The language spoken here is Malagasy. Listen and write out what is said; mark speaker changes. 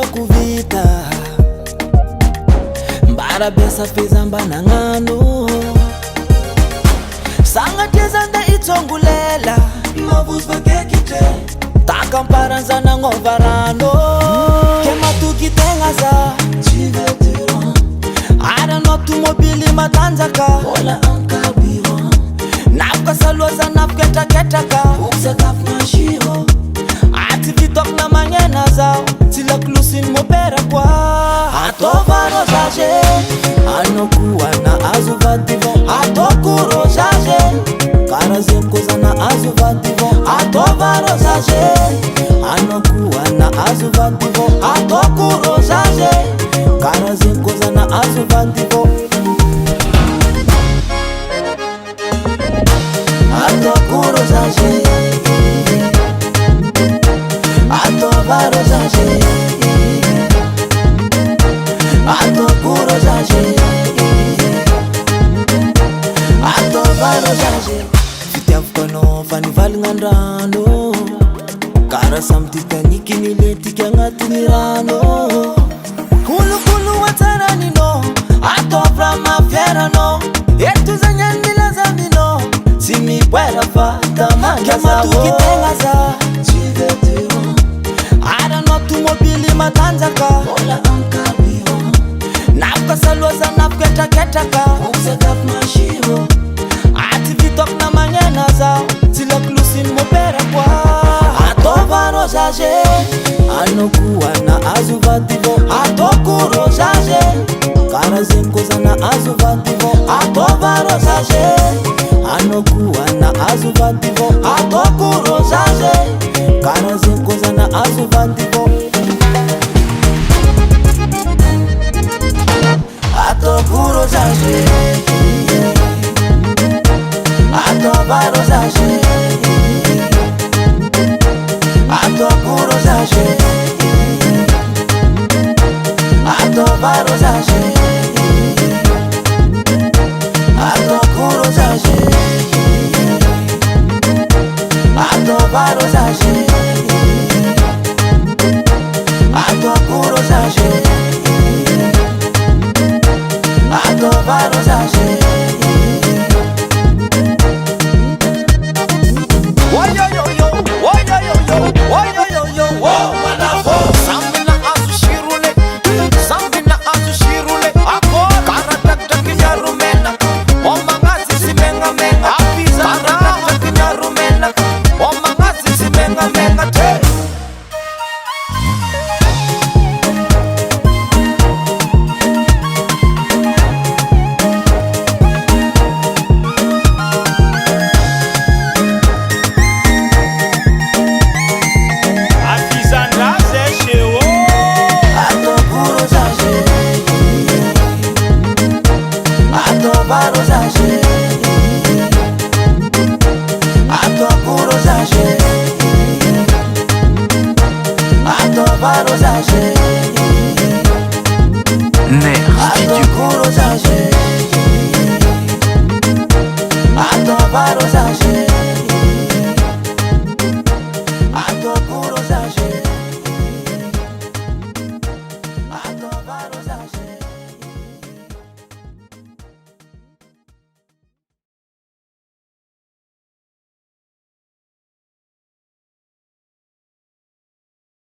Speaker 1: kuvita mbara besa feza mbana ngano sanga tezanda itongulela mavus bakekite taka mparanza na ngovarano kema tukitengaza ara no tumobili matanzaka ola ankabiho nafka salwaza nafketa ketaka uksa mashiro ati vitok na mangena zao tila klusin mopera kwa atovaro zaje anokuwa na azuvativo atokuro zaje karazemkoza na azuvativo atovaro zaje anokuwa na azuvativo atokuro zaje karazemkoza na azuvativo atokuro zaje atovaro zaje atokuro zaje atovaro zaje fitiavukano fanivalingandrano kara samy Titanic niletika agnatin'ny rano kulukulu watsaranino atovra mafiarano eto zagny any milazamino tsy mipoera fa tamangazaotukitengaza arano tumobili matanzaka ola ankabiho nafka salwaza nafketraketraka uksa mashiro ati vitok na mangena zao tila klusin mopera kwa atovaro zaje anokuwa na azuvativo atokuro zaje karazemkoza na azuvativo atovaro zaje anokuwa na azuvativo atokuro zaje karazemkoza na azuvativo atokuro zaje atovaro zaje atokuro zaje atovaro zaje atokuro zaje atovaro zaje atokuro zaje atovaro zaje